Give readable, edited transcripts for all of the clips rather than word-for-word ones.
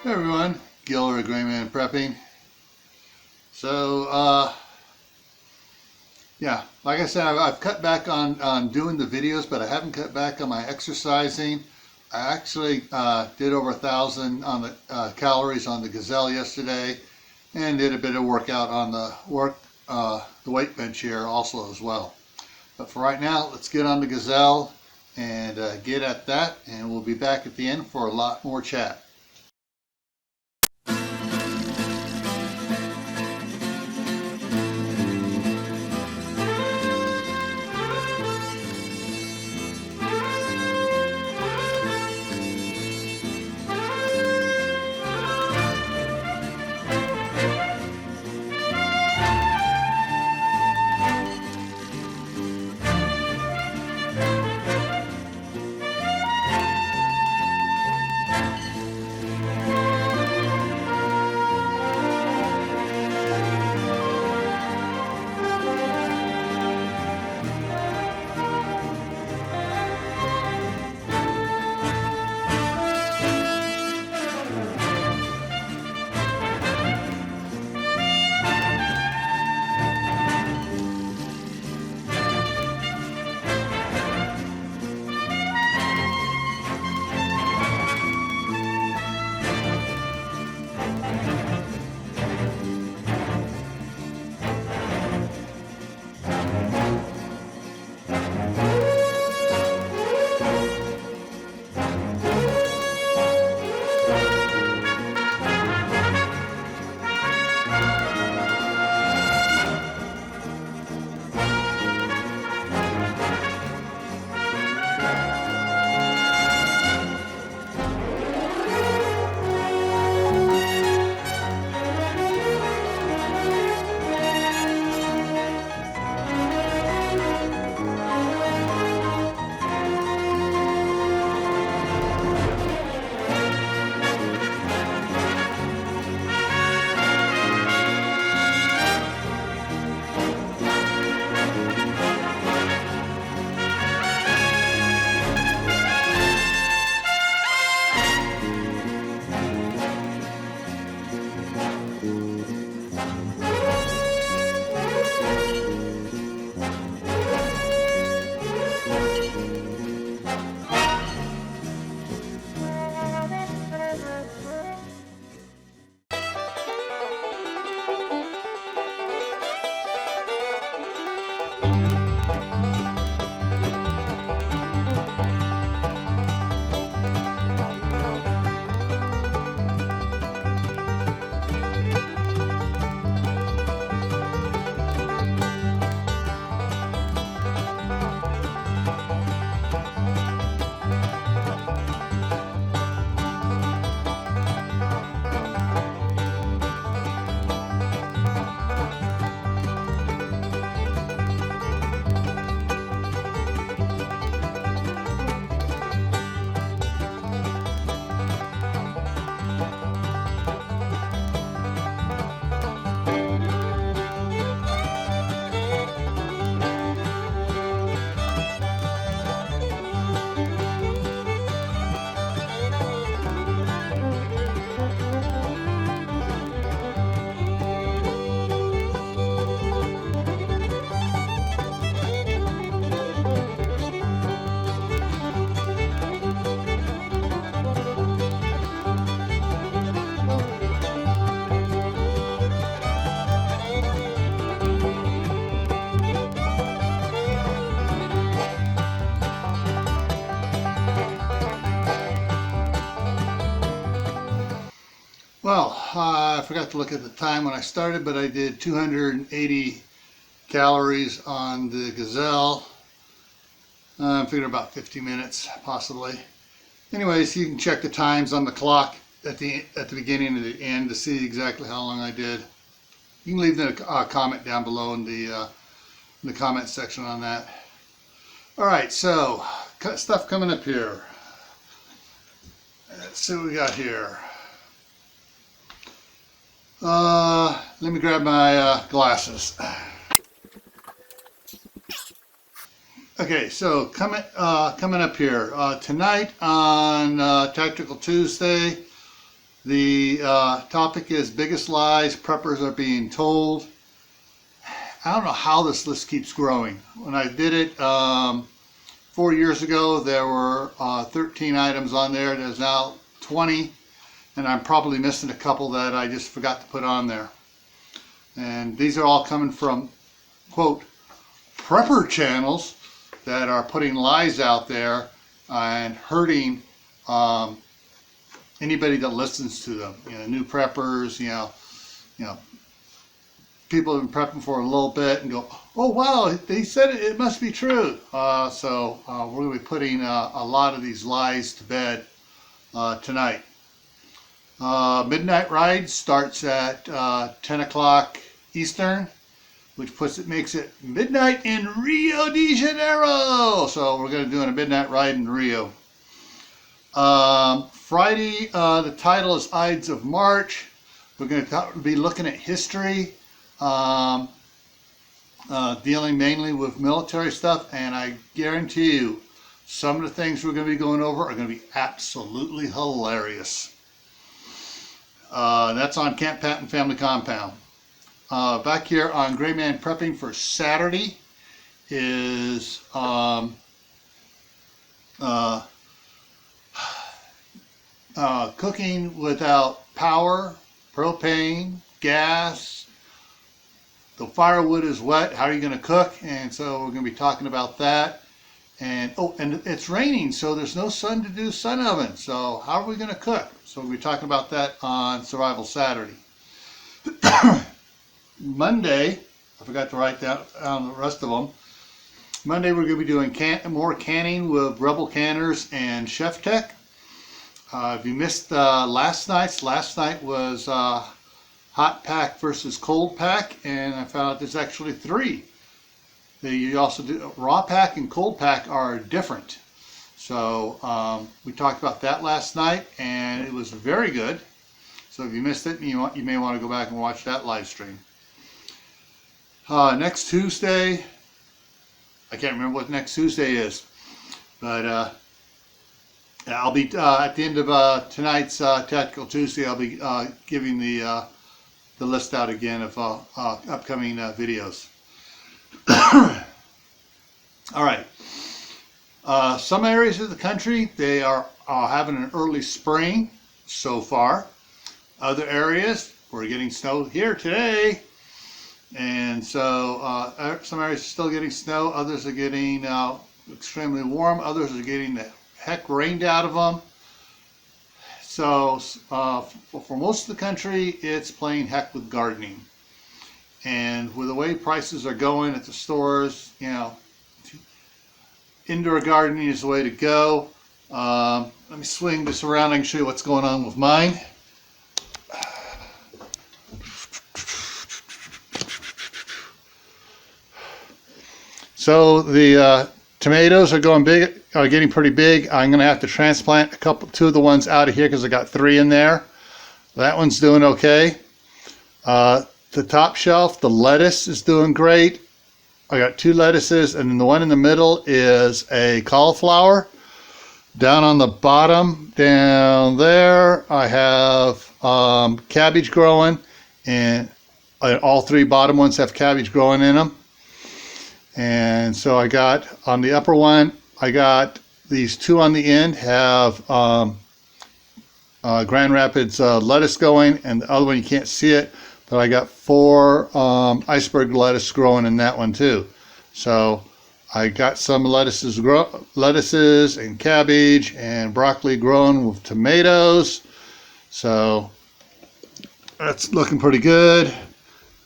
Hey everyone, Gil Gray Man Prepping. Yeah, like I said, I've cut back on doing the videos, but I haven't cut back on my exercising. I actually did over 1,000 on the calories on the Gazelle yesterday, and did a bit of workout on the weight bench here also as well. But for right now, let's get on the Gazelle and get at that, and we'll be back at the end for a lot more chat. Well, I forgot to look at the time when I started, but I did 280 calories on the Gazelle. I'm figuring about 50 minutes, possibly. Anyways, you can check the times on the clock at the beginning and the end to see exactly how long I did. You can leave a comment down below in the comment section on that. All right, so stuff coming up here. Let's see what we got here. Let me grab my glasses. Okay, so coming up here tonight on Tactical Tuesday, The topic is biggest lies preppers are being told. I don't know how this list keeps growing. When I did it 4 years ago, there were 13 items on there. There's now 20, and I'm probably missing a couple that I just forgot to put on there. And these are all coming from, quote, prepper channels that are putting lies out there and hurting anybody that listens to them. You know, new preppers, you know, people have been prepping for a little bit and go, oh wow, they said it, it must be true. So we're going to be putting a lot of these lies to bed tonight. Midnight Ride starts at 10 o'clock Eastern, which makes it midnight in Rio de Janeiro. So we're going to do a midnight ride in Rio. Friday, the title is Ides of March. We're going to be looking at history, dealing mainly with military stuff, and I guarantee you some of the things we're going to be going over are going to be absolutely hilarious. That's on Camp Patton Family Compound. Back here on Gray Man Prepping for Saturday is cooking without power, propane, gas. The firewood is wet. How are you going to cook? And so we're going to be talking about that. And and it's raining, so there's no sun to do sun oven. So how are we going to cook? So we'll be talking about that on Survival Saturday. Monday, I forgot to write down the rest of them. Monday we're going to be doing more canning with Rebel Canners and Chef Tech. If you missed last night was hot pack versus cold pack, and I found out there's actually 3. You also do raw pack and cold pack are different. So we talked about that last night, and it was very good. So if you missed it, you may want to go back and watch that live stream. Next Tuesday, I can't remember what next Tuesday is, but I'll be at the end of tonight's Tactical Tuesday. I'll be giving the list out again of upcoming videos. All right. Some areas of the country, they are having an early spring so far. Other areas, we're getting snow here today. And so some areas are still getting snow. Others are getting extremely warm. Others are getting the heck rained out of them. So for most of the country, it's playing heck with gardening. And with the way prices are going at the stores, you know, indoor gardening is the way to go. Let me swing this around. I can show you what's going on with mine. So the tomatoes are getting pretty big. I'm going to have to transplant two of the ones out of here because I got 3 in there. That one's doing okay. The top shelf, the lettuce is doing great. I got 2 lettuces, and then the one in the middle is a cauliflower. Down on the bottom, down there, I have cabbage growing, and all 3 bottom ones have cabbage growing in them. And so I got on the upper one, I got these 2 on the end have Grand Rapids lettuce going, and the other one you can't see it, but I got 4 iceberg lettuce growing in that one too. So I got some lettuces and cabbage and broccoli growing with tomatoes. So that's looking pretty good.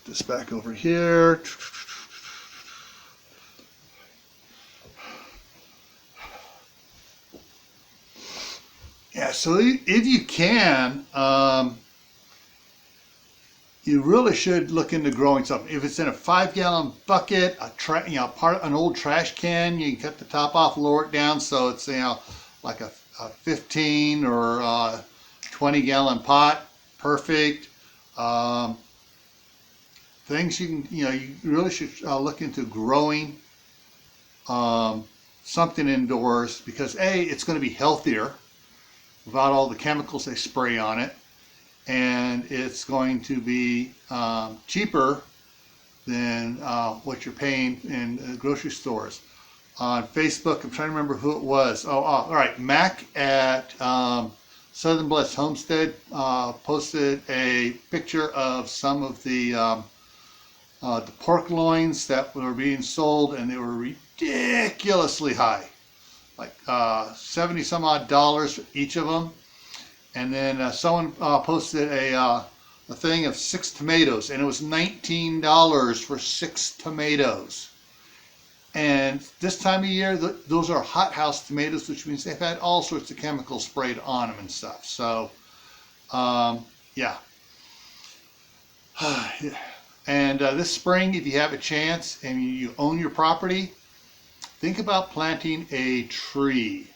This back over here. Yeah, so if you can, you really should look into growing something. If it's in a 5-gallon bucket, an old trash can, you can cut the top off, lower it down so it's like a 15 or 20-gallon pot. Perfect. Things you really should look into growing something indoors because A, it's going to be healthier without all the chemicals they spray on it. and it's going to be cheaper than what you're paying in grocery stores. On Facebook, I'm trying to remember who it was. All right, Mac at Southern Blessed Homestead posted a picture of some of the pork loins that were being sold, and they were ridiculously high, like 70 some odd dollars for each of them. And then someone posted a thing of 6 tomatoes, and it was $19 for 6 tomatoes. And this time of year, those are hothouse tomatoes, which means they've had all sorts of chemicals sprayed on them and stuff. So, yeah. And this spring, if you have a chance and you own your property, think about planting a tree,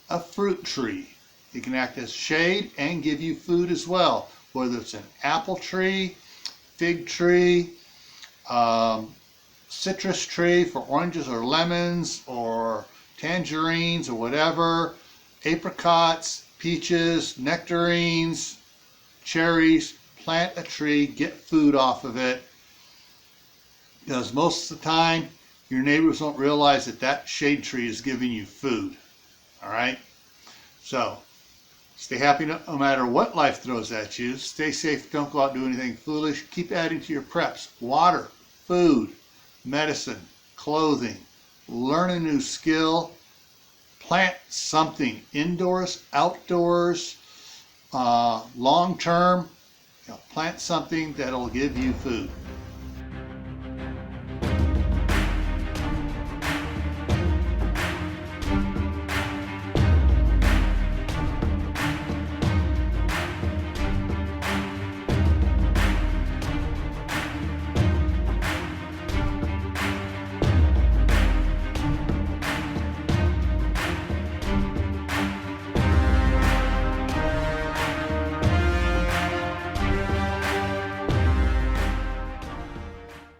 a fruit tree. It can act as shade and give you food as well, whether it's an apple tree, fig tree, citrus tree for oranges or lemons or tangerines or whatever, apricots, peaches, nectarines, cherries. Plant a tree, get food off of it, because most of the time your neighbors don't realize that that shade tree is giving you food. All right, so stay happy no matter what life throws at you. Stay safe, don't go out and do anything foolish. Keep adding to your preps: water, food, medicine, clothing. Learn a new skill. Plant something indoors, outdoors, long term. Plant something that'll give you food.